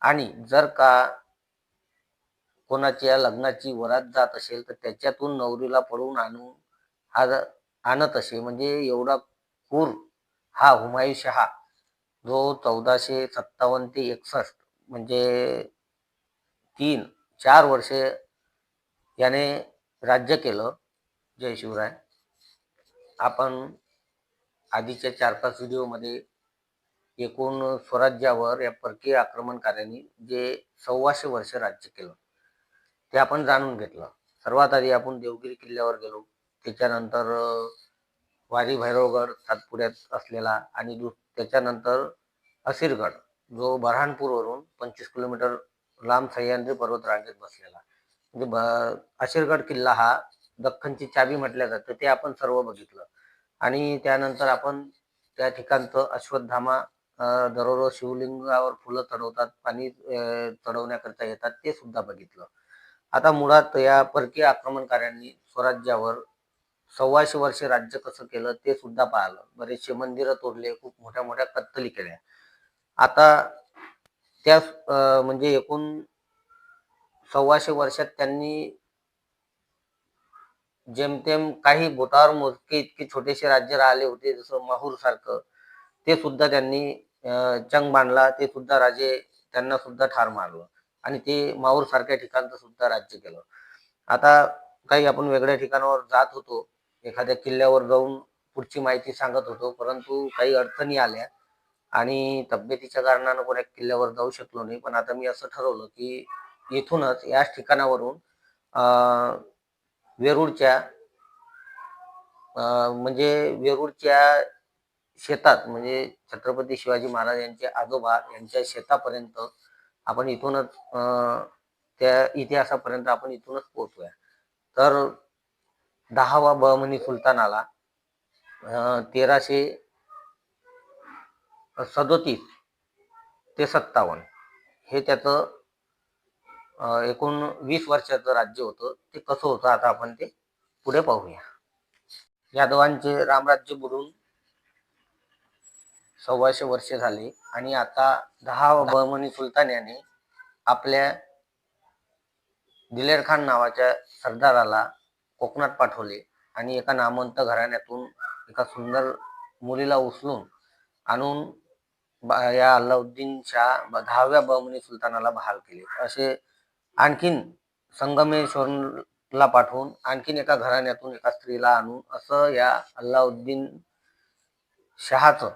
आणि जर का कोणाच्या लग्नाची वरात जात असेल तर त्याच्यातून नवरीला पळवून आणत असे. म्हणजे एवढा क्रूर हा हुमायूँशाह जो 1457 ते 61 म्हणजे 4 वर्षे याने राज्य केलं. जय शिवराय. आपण आधीच्या 4-5 व्हिडिओमध्ये एकूण स्वराज्यावर या परकीय आक्रमणकाऱ्यांनी जे 1,200 वर्ष राज्य केलं ते आपण जाणून घेतलं. सर्वात आधी आपण देवगिरी किल्ल्यावर गेलो. त्याच्यानंतर वारी भैरवगड सातपुड्यात असलेला आणि त्याच्यानंतर असिरगड जो बऱ्हाणपूरवरून 25 किलोमीटर लांब सह्याद्री पर्वत रांगेत बसलेला. म्हणजे असिरगड किल्ला हा दख्खनची चाबी म्हटल्या जातं. ते आपण सर्व बघितलं. आणि त्यानंतर आपण त्या ठिकाणचं अश्वत्थामा दररोज शिवलिंगावर फुलं चढवतात, पाणी चढवण्याकरता येतात, ते सुद्धा बघितलं. आता मुळात या परकीय आक्रमणकाऱ्यांनी स्वराज्यावर 1,200 वर्ष राज्य कसं केलं ते सुद्धा पाहिलं. बरेचसे मंदिरं तोडले, खूप मोठ्या मोठ्या कत्तली केल्या. आता त्या म्हणजे एकूण 1,200 वर्षात त्यांनी जेमतेम काही बोटावर मोजके इतके छोटेसे राज्य राहिले होते, जसं माहूर सारखं. ते सुद्धा त्यांनी चंग बांधला. ते सुद्धा राजे त्यांना सुद्धा ठार मारलं आणि ते माहूर सारख्या ठिकाणचं सुद्धा राज्य केलं. आता काही आपण वेगळ्या ठिकाणावर जात होतो, एखाद्या किल्ल्यावर जाऊन पुढची माहिती सांगत होतो, परंतु काही अडचणी आल्या आणि तब्येतीच्या कारणानं कोण्या किल्ल्यावर जाऊ शकलो नाही. पण आता मी असं ठरवलं की इथूनच याच ठिकाणावरून वेरूळच्या म्हणजे वेरूळच्या शेतात, म्हणजे छत्रपती शिवाजी महाराज यांचे आजोबा यांच्या शेतापर्यंत आपण इथूनच त्या इतिहासापर्यंत आपण इथूनच पोहोचूया. तर 10वा बहमनी सुलतान आला 1337 ते 57. हे त्याचं एकूण 20 वर्षाचं राज्य होतं. ते कसं होतं आता आपण ते पुढे पाहूया. यादवांचे रामराज्य बुडून 1,200 वर्ष झाले आणि आता 10वा बहमनी सुलतान याने आपल्या दिलेर खान नावाच्या सरदाराला कोकणात पाठवले आणि एका नामवंत घराण्यातून एका सुंदर मुलीला उचलून आणून या अल्लाउद्दीन शाह 10व्या बहमनी सुलतानाला बहाल केले. असे आणखीन संगमेश्वरला पाठवून आणखीन एका घराण्यातून एका स्त्रीला आणून असं या अल्लाउद्दीन शहाचं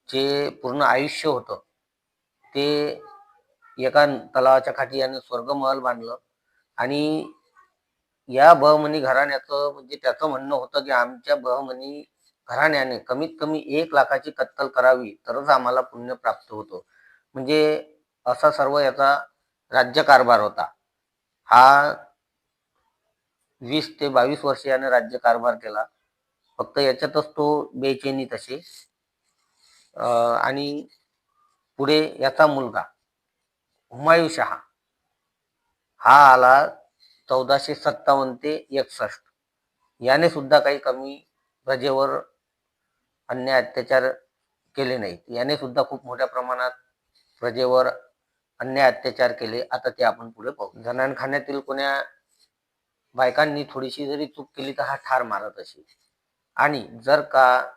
जे पूर्ण आयुष्य होतं ते एका तलावाच्या काठी याने स्वर्गमहल बांधलं. आणि या बहमनी घराण्याचं म्हणजे त्याचं म्हणणं होतं की आमच्या बहमनी घराण्याने कमीत कमी 1 लाखाची कत्तल करावी तरच आम्हाला पुण्य प्राप्त होतं. म्हणजे असा सर्व याचा राज्यकारभार होता. हा 20 ते 22 वर्ष याने राज्यकारभार केला. फक्त याच्यातच तो बेचैनीत असे. आणि पुढे याचा मुलगा हुमायूँशाह हा आला 1457 ते 61. याने सुद्धा काही कमी प्रजेवर अन्याय अत्याचार केले नाहीत. याने सुद्धा खूप मोठ्या प्रमाणात प्रजेवर अन्याय अत्याचार केले. आता ते आपण पुढे पाहू. जनानखान्यातील कोण्या बायकांनी थोडीशी जरी चूक केली तर हा ठार मारत असे. आणि जर का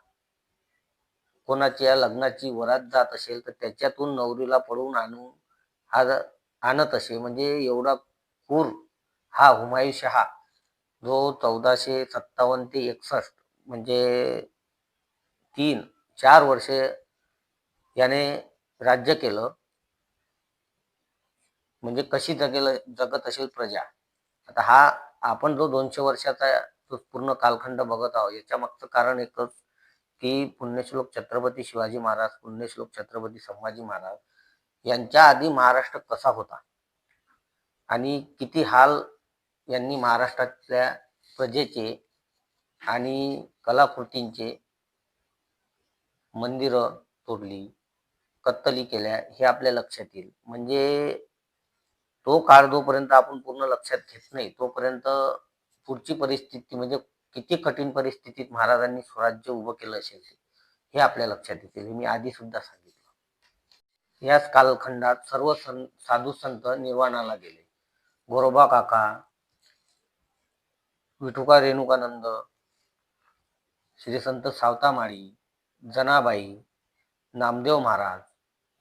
कोणाच्या लग्नाची वरात जात असेल तर त्याच्यातून नवरीला पळवून आणत असे. म्हणजे एवढा क्रूर हा हुमायूँशाह जो 1457 ते 61 म्हणजे 4 वर्ष याने राज्य केलं. म्हणजे कशी जगत असेल प्रजा. आता हा आपण जो 200 वर्षाचा पूर्ण कालखंड बघत आहोत, याच्या मागचं कारण एकच की पुण्यश्लोक छत्रपती शिवाजी महाराज, पुण्यश्लोक छत्रपती संभाजी महाराज यांच्या आधी महाराष्ट्र कसा होता आणि किती हाल यांनी महाराष्ट्रातल्या प्रजेचे आणि कलाकृतींचे, मंदिरं तोडली, कत्तली केल्या, हे आपल्या लक्षात येईल. म्हणजे तो काळ जोपर्यंत आपण पूर्ण लक्षात घेत नाही तोपर्यंत पुढची परिस्थिती म्हणजे किती कठीण परिस्थितीत महाराजांनी स्वराज्य उभं केलं असेल हे आपल्या लक्षात येतील. हे मी आधी सुद्धा सांगितलं. याच कालखंडात सर्व साधू संत निर्वाणाला गेले. गोरोबा काका, विठुका रेणुकानंद, श्री संत सावतामाळी, जनाबाई, नामदेव महाराज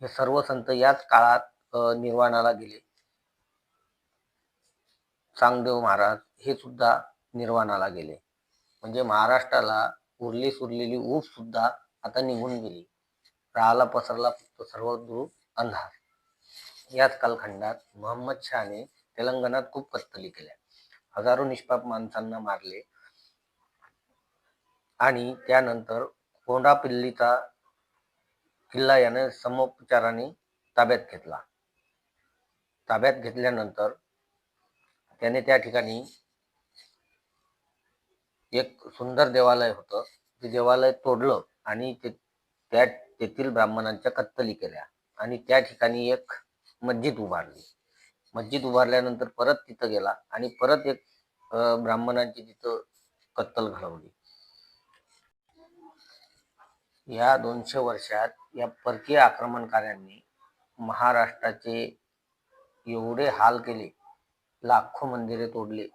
हे सर्व संत याच काळात निर्वाणाला गेले. चांगदेव महाराज हे सुद्धा निर्वाणाला गेले. म्हणजे महाराष्ट्राला उरलेली ऊब सुद्धा आता निघून गेली. राहायला पसरला फक्त सर्वदूर अंधार. याच कालखंडात मोहम्मद शहाने तेलंगणात खूप कत्तली केल्या. हजारो निष्पाप माणसांना मारले आणि त्यानंतर कोंडापल्लीचा किल्ला याने समोपचाराने ताब्यात घेतला. ताब्यात घेतल्यानंतर त्याने त्या ठिकाणी एक सुंदर देवालय होतं. ते देवालय तोडलं आणि तेथील ब्राह्मणांच्या कत्तली केल्या आणि त्या ठिकाणी एक मस्जिद उभारली. मस्जिद उभारल्यानंतर परत तिथं गेला आणि परत एक ब्राह्मणांची तिथं कत्तल घडवली. या 200 वर्षात या परकीय आक्रमणकाऱ्यांनी महाराष्ट्राचे एवढे हाल केले. लाखो मंदिरे तोडली,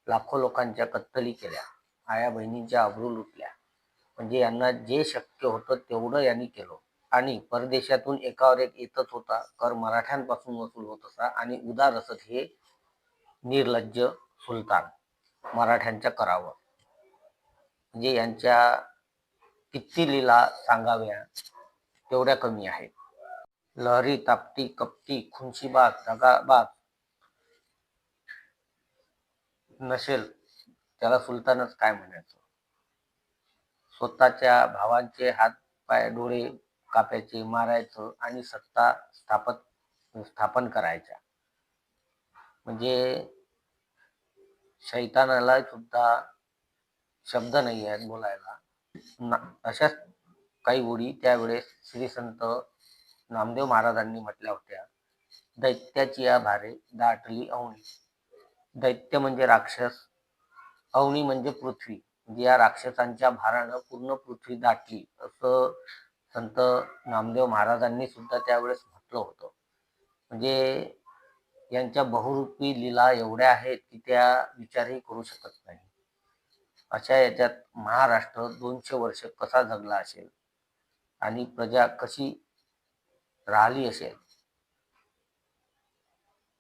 लाखो लोकांच्या कत्तली केल्या, आया बहिणींच्या अब्रू लुटल्या. म्हणजे यांना जे शक्य होतं तेवढं यांनी केलं. आणि परदेशातून एकावर एक येतच होता. कर मराठ्यांपासून वसूल होत असा आणि उदार असत हे निर्लज्ज सुलतान मराठ्यांच्या करावर. म्हणजे यांच्या किती लीला सांगाव्या तेवढ्या कमी आहेत. लहरी, ताप्ती, कपटी, खुनशीबाज, दगाबाज नसेल त्याला सुलतानच काय म्हणायचं. स्वतःच्या भावांचे हात पाय डोळे कापायचे, मारायचं आणि सत्ता स्थापन करायच्या. म्हणजे शैतानाला सुद्धा शब्द नाही आहेत बोलायला. अशाच काही ओळी त्यावेळेस श्री संत नामदेव महाराजांनी म्हटल्या होत्या. दैत्याची या भारे दाटली अवनी. दैत्य म्हणजे राक्षस, अवनी म्हणजे पृथ्वी. म्हणजे या राक्षसांच्या भारानं पूर्ण पृथ्वी दाटली असं संत नामदेव महाराजांनी सुद्धा त्यावेळेस म्हटलं होतं. म्हणजे यांच्या बहुरूपी लीला एवढ्या आहेत की त्या विचारही करू शकत नाही. अशा याच्यात महाराष्ट्र 200 वर्ष कसा जगला असेल आणि प्रजा कशी राहिली असेल.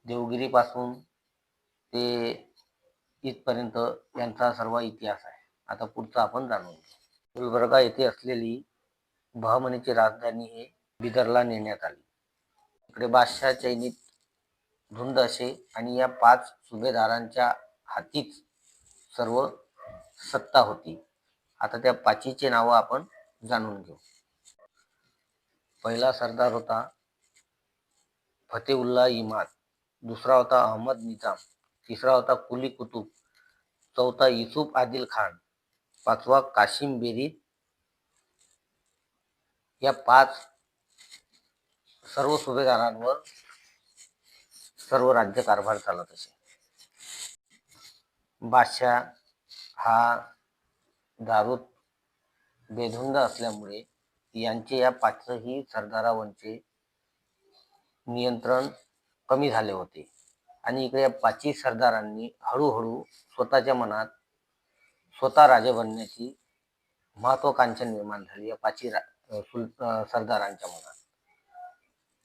देवगिरीपासून ते इथपर्यंत यांचा सर्व इतिहास आहे. आता पुढचा आपण जाणून घेऊ. गुलबर्गा येथे असलेली बहमनीची राजधानी हे बिदरला नेण्यात आली. इकडे बादशाह चैनीत धुंद असे आणि या 5 सुभेदारांच्या हातीच सर्व सत्ता होती. आता त्या 5चे नावं आपण जाणून घेऊ. पहिला सरदार होता फतेउल्ला इमाद, दुसरा होता अहमद निजाम, तिसरा होता कुली कुतुब, चौथा युसुफ आदिल खान, पाचवा काशिम बेरीद. या 5 सर्व सुभेदारांवर सर्व राज्यकारभार चालत असे. बादशाह हा दारूत बेधुंद असल्यामुळे यांचे या 5ही सरदारांवरचे नियंत्रण कमी झाले होते. आणि इकडे या 5ही सरदारांनी हळूहळू स्वतःच्या मनात स्वतः राजे बनण्याची महत्वाकांक्षा निर्माण झाली या 5ही सरदारांच्या मनात.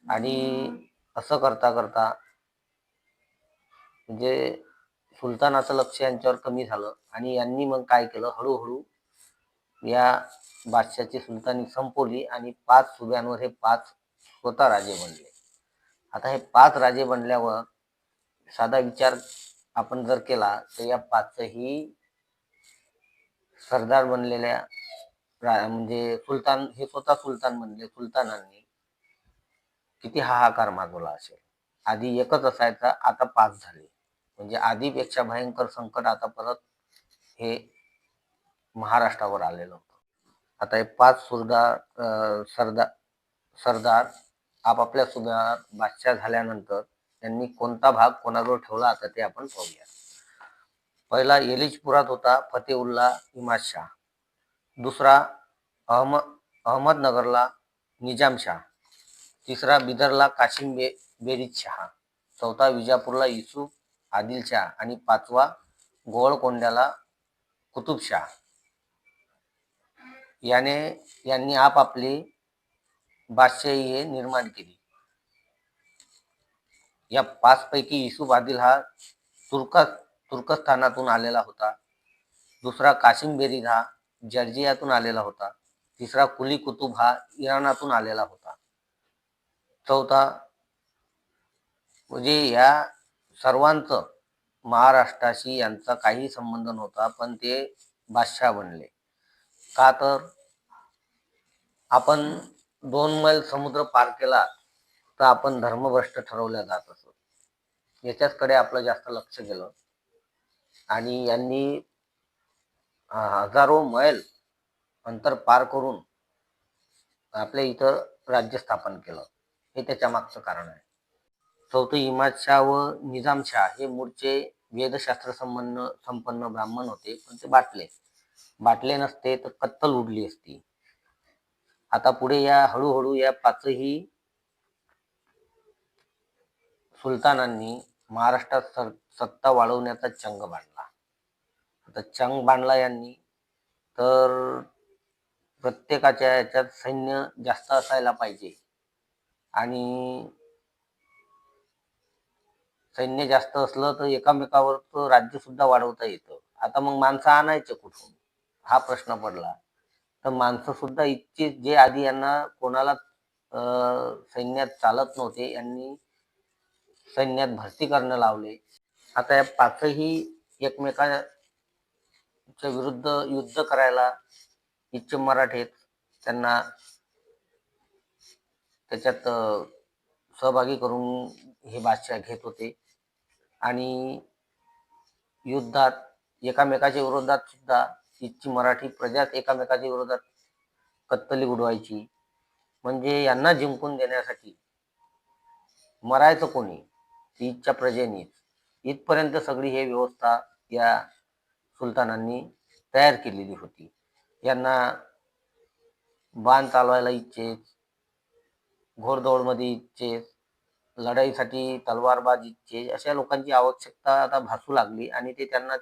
आणि असं करता करता म्हणजे सुलतानाचं लक्ष यांच्यावर कमी झालं आणि यांनी मग काय केलं, हळूहळू या बादशाहची सुलतानी संपवली आणि 5 सुब्यांवर हे 5 स्वतः राजे बनले. आता हे 5 राजे बनल्यावर साधा विचार आपण जर केला तर या 5ही सरदार बनलेल्या म्हणजे सुलतान हे स्वतः सुलतान बनले. सुलतानांनी किती हाहाकार माजवला असेल. आधी एकच असायचा, आता 5 झाले. म्हणजे आधीपेक्षा भयंकर संकट आता परत हे महाराष्ट्रावर आलेलं होतं. आता हे 5 सरदार आपापल्या सुभ्यावर बादशाह झाल्यानंतर त्यांनी कोणता भाग कोणाजवळ ठेवला आता ते आपण पाहूया. पहिला येलिचपुरात होता फतेउल्ला इमाद शाह, दुसरा अहमदनगरला निजामशाह, तिसरा बिदरला कासिम बेरीज शहा, चौथा विजापूरला युसूफ आदिलशाह आणि पाचवा गोवळकोंड्याला कुतुबशाह यांनी आपापली बादशाही निर्माण केली. या पाचपैकी युसूफ आदिल हा तुर्कस्तानातून आलेला होता. दुसरा कासिम बेरीज हा जॉर्जियातून आलेला होता. तिसरा कुली कुतुब हा इराणातून आलेला होता. चौथा म्हणजे या सर्वांचं महाराष्ट्राशी यांचा काही संबंध नव्हता, पण ते बादशाह बनले. का तर आपण 2 मैल समुद्र पार केला तर आपण धर्मभ्रष्ट ठरवल्या जात असतो. याच्याचकडे आपलं जास्त लक्ष गेलं आणि यांनी हजारो मैल अंतर पार करून आपल्या इथं राज्य स्थापन केलं. हे त्याच्या मागचं कारण आहे. चौथे इमादशाह व निजामशाह हे मूळचे वेदशास्त्र संपन्न ब्राह्मण होते, पण ते बाटले नसते तर कत्तल उडली असती. आता पुढे या हळूहळू या पाचही सुलतानांनी महाराष्ट्रात सत्ता वाढवण्याचा चंग बांधला. आता चंग बांधला यांनी तर प्रत्येकाच्या याच्यात सैन्य जास्त असायला पाहिजे आणि सैन्य जास्त असलं तर एकामेकावर राज्य सुद्धा वाढवता येतं. आता मग माणसं आणायचे कुठून हा प्रश्न पडला. तर माणसं सुद्धा इतकी जे आधी यांना कोणाला सैन्यात चालत नव्हते, यांनी सैन्यात भरती करणं लावले. आता या पाचही एकमेकांच्या विरुद्ध युद्ध करायला इच्छुक मराठे त्यांना त्याच्यात सहभागी करून हे बादशाह घेत होते आणि युद्धात एकामेकाच्या विरोधात सुद्धा इच्छी मराठी प्रजात एकामेकाच्या विरोधात कत्तली उडवायची. म्हणजे यांना जिंकून देण्यासाठी मरायचं कोणी, इच्छा प्रजेनीच. इथपर्यंत सगळी हे व्यवस्था या सुलतानांनी तयार केलेली होती. यांना बाण चालवायला इच्छेत, घोडदौडमध्ये इच्छेत, लढाईसाठी तलवारबाज इच्छे, अशा लोकांची आवश्यकता आता भासू लागली आणि ते त्यांना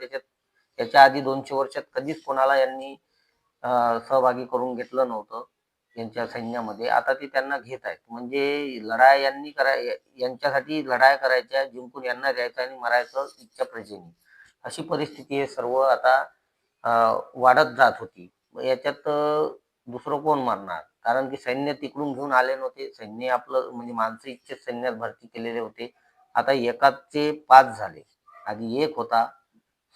त्याच्या आधी 200 वर्षात कधीच कोणाला यांनी सहभागी करून घेतलं नव्हतं यांच्या सैन्यामध्ये. आता ते त्यांना घेत आहेत. म्हणजे लढाई यांच्यासाठी लढाई करायच्या, जिंकून यांना द्यायचं आणि मरायचं इच्छा प्रजेनी. अशी परिस्थिती हे सर्व आता वाढत जात होती. याच्यात दुसरं कोण मारणार, कारण की सैन्य तिकडून घेऊन आले नव्हते. सैन्य आपलं म्हणजे माणसं इच्छित सैन्यात भरती केलेले होते. आता एकाचे 5 झाले. आधी एक होता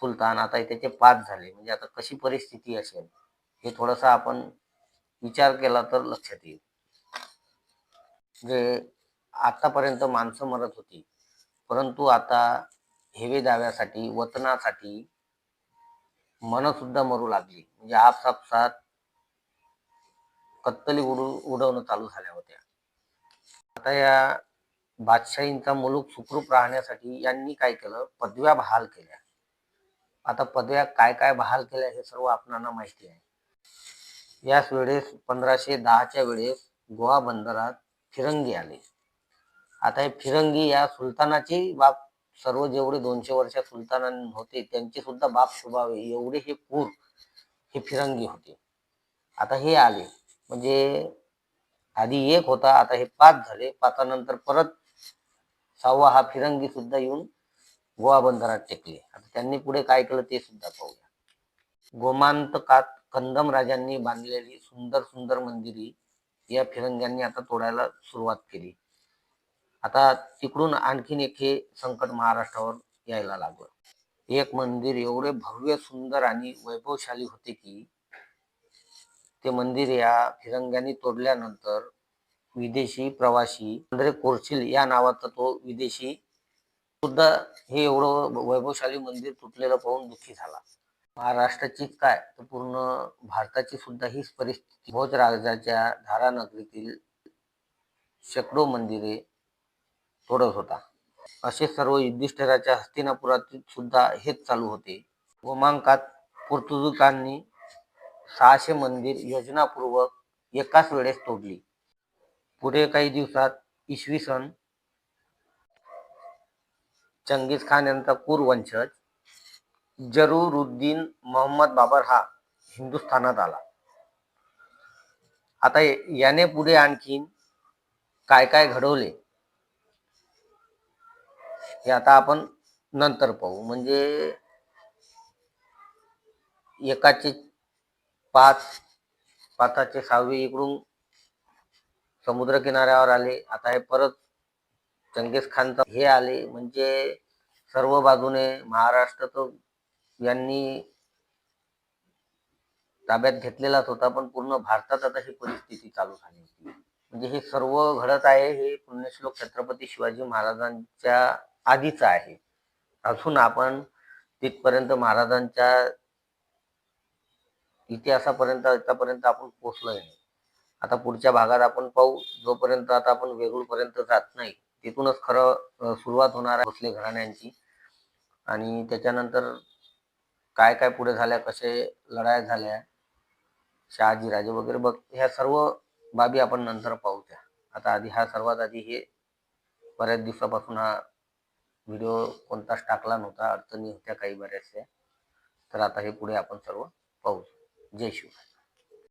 सुलतान, आता त्याचे 5 झाले. म्हणजे आता कशी परिस्थिती असेल हे थोडंसं आपण विचार केला तर लक्षात येईल. जे आतापर्यंत माणसं मरत होती, परंतु आता हेवे दाव्यासाठी, वतनासाठी मन सुद्धा मरू लागली. म्हणजे आपसापसात कत्तली उडवणं चालू झाल्या होत्या. आता या बादशाहींचा मुलूक सुखरूप राहण्यासाठी यांनी काय केलं, पदव्या बहाल केल्या. आता पदव्या काय काय बहाल केल्या हे सर्व आपणाला माहिती आहे. याच वेळेस 1510च्या वेळेस गोवा बंदरात फिरंगी आले. आता हे फिरंगी या सुलतानाचे बाप, सर्व जेवढे 200 वर्षात सुलतान होते त्यांचे सुद्धा बाप स्वभाव एवढे हे पूर हे फिरंगी होते. आता हे आले म्हणजे आधी एक होता, आता हे 5 झाले. 5 नंतर परत 6वा हा फिरंगी सुद्धा येऊन गोवा बंदरात टेकले. आता त्यांनी पुढे काय केलं ते सुद्धा पाहूया. गोमांतकात कंदम राजांनी बांधलेली सुंदर सुंदर मंदिरे या फिरंग्यांनी आता तोडायला सुरुवात केली. आता तिकडून आणखीन एक हे संकट महाराष्ट्रावर यायला लागलं. एक मंदिर एवढे भव्य, सुंदर आणि वैभवशाली होते की ते मंदिर या फिरंग्यांनी तोडल्यानंतर विदेशी प्रवासी आंद्रे कोर्चिल या नावाचा तो विदेशी सुद्धा हे एवढं वैभवशाली मंदिर तुटलेलं पाहून दुःखी झाला. महाराष्ट्राचीच काय तर पूर्ण भारताची सुद्धा हीच परिस्थिती. भोजराजाच्या धारानगरीतील शेकडो मंदिरे तोडत होता. असे सर्व युधिष्ठिराच्या हस्तिनापुरात सुद्धा हेच चालू होते. गोमांकात पोर्तुगीजांनी 600 मंदिर योजनापूर्वक एकाच वेळेस तोडली. पुढे काही दिवसात इसवी सन चंगीज खान यांचा कुर वंशज जरूरुद्दीन मोहम्मद बाबर हा हिंदुस्थानात आला. आता याने पुढे आणखीन काय काय घडवले हे आता आपण नंतर पाहू. म्हणजे एकाचे 5, 5चे 6 इकडून समुद्र किनाऱ्यावर आले. आता हे परत चंगीज खानचा हे आले. म्हणजे सर्व बाजूने महाराष्ट्र तर यांनी ताब्यात घेतलेलाच होता, पण पूर्ण भारतात आता ही परिस्थिती चालू झाली होती. म्हणजे हे सर्व घडत आहे हे पुण्यश्लोक छत्रपती शिवाजी महाराजांच्या आधीच आहे. अजून आपण तिथपर्यंत महाराजांच्या इतिहासापर्यंत आतापर्यंत आपण पोहोचलोय नाही. आता पुढच्या भागात आपण पाहू. जोपर्यंत आता आपण वेरूळपर्यंत जात नाही तिथूनच खरं सुरुवात होणार आहे भोसले घराण्यांची. आणि त्याच्यानंतर काय काय पुढे झाल्या, कसे लढाया झाल्या, शहाजी राजे वगैरे बघ, ह्या सर्व बाबी आपण नंतर पाहूया. आता आधी सर्वात आधी हे बऱ्याच दिवसापासून हा व्हिडिओ कोणताच टाकला नव्हता, अडचणी होत्या काही बऱ्याचशा. तर आता हे पुढे आपण सर्व पाहू. जय शिवराय.